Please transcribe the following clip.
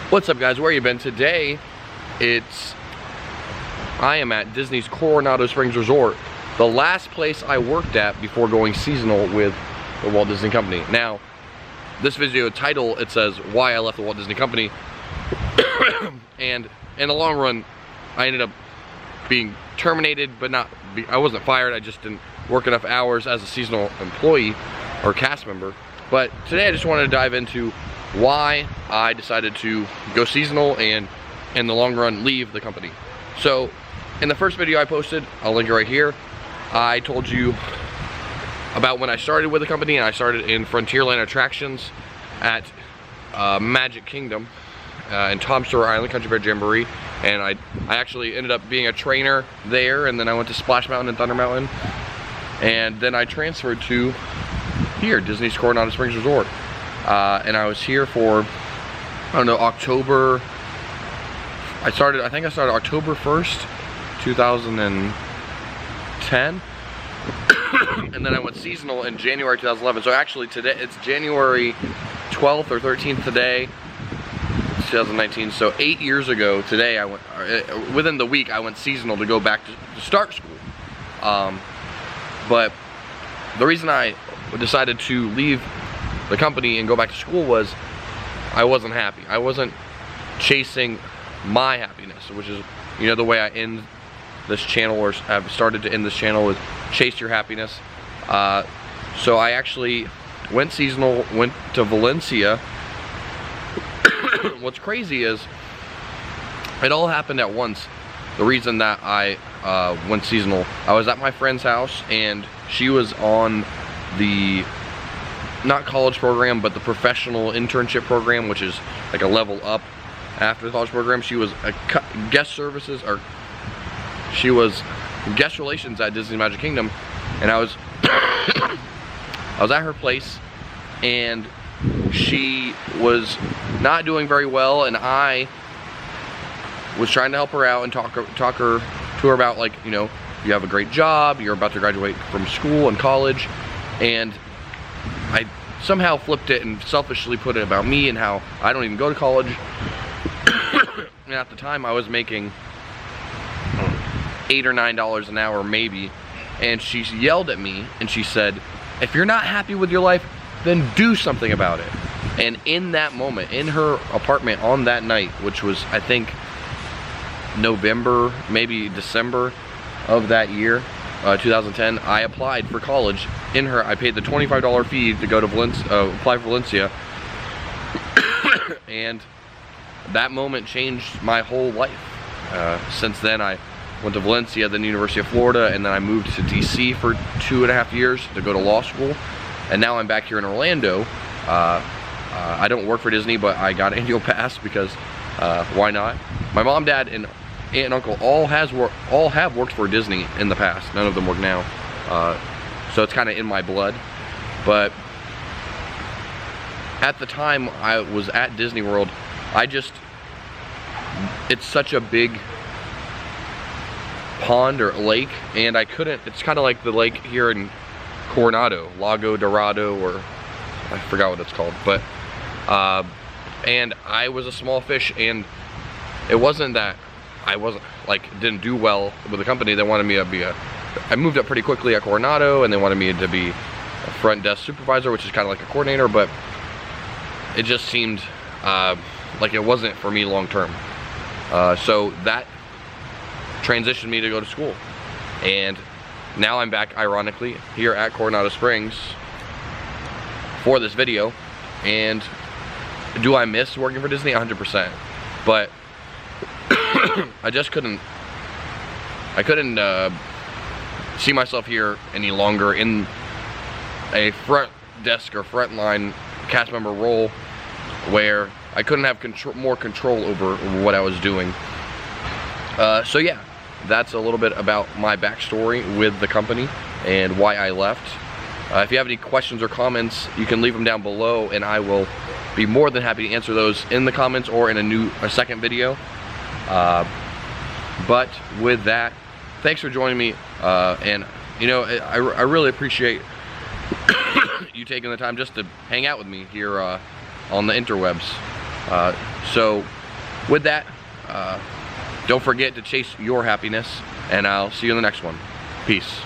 What's up, guys? Where you been? Today, I am at Disney's Coronado Springs Resort, the last place I worked at before going seasonal with the Walt Disney Company. Now, this video title, it says why I left the Walt Disney Company, and in the long run, I ended up being terminated, but I wasn't fired. I just didn't work enough hours as a seasonal employee or cast member. But today I just wanted to dive into why I decided to go seasonal and in the long run leave the company. So in the first video I posted, I'll link it right here, I told you about when I started with the company, and I started in Frontierland Attractions at Magic Kingdom in Tom Sawyer Island, Country Bear Jamboree, and I actually ended up being a trainer there, and then I went to Splash Mountain and Thunder Mountain, and then I transferred to here, Disney's Coronado Springs Resort. And I was here for, I don't know, October. I think I started October 1st, 2010. And then I went seasonal in January 2011. So actually today, it's January 12th or 13th today, 2019. So 8 years ago today, I went, within the week, I went seasonal to go back to start school. But the reason I decided to leave the company and go back to school was I wasn't happy. I wasn't chasing my happiness, which is, you know, the way I end this channel, or have started to end this channel, is chase your happiness. So I actually went seasonal, went to Valencia. What's crazy is it all happened at once. The reason that I went seasonal, I was at my friend's house, and she was on the, not college program, but the professional internship program, which is like a level up after the college program. She was a guest services, or she was guest relations at Disney Magic Kingdom, and I was I was at her place, and she was not doing very well, and I was trying to help her out and talk to her about, like, you know, you have a great job, you're about to graduate from school and college, and I somehow flipped it and selfishly put it about me and how I don't even go to college. And at the time I was making $8 or $9 an hour maybe, and she yelled at me and she said, if you're not happy with your life, then do something about it. And in that moment, in her apartment on that night, which was, I think, November, maybe December of that year, 2010, I applied for college in her. I paid the $25 fee to go to apply for Valencia, and that moment changed my whole life. Since then, I went to Valencia, then University of Florida, and then I moved to DC for 2.5 years to go to law school, and now I'm back here in Orlando. I don't work for Disney, but I got an annual pass because why not? My mom, dad, and aunt and uncle all have worked for Disney in the past. None of them work now, so it's kind of in my blood. But at the time I was at Disney World, it's such a big pond or lake, and it's kind of like the lake here in Coronado, Lago Dorado, or I forgot what it's called, but and I was a small fish, and it wasn't that I didn't do well with the company. They wanted me to be I moved up pretty quickly at Coronado, and they wanted me to be a front desk supervisor, which is kind of like a coordinator, but it just seemed like it wasn't for me long term. So that transitioned me to go to school, and now I'm back, ironically, here at Coronado Springs for this video. And do I miss working for Disney? 100%. But I just couldn't see myself here any longer in a front desk or frontline cast member role where I couldn't have more control over what I was doing. So yeah, that's a little bit about my backstory with the company and why I left. If you have any questions or comments, you can leave them down below, and I will be more than happy to answer those in the comments or in a second video. But with that, thanks for joining me, and you know, I really appreciate you taking the time just to hang out with me here on the interwebs. So with that, don't forget to chase your happiness, and I'll see you in the next one. Peace.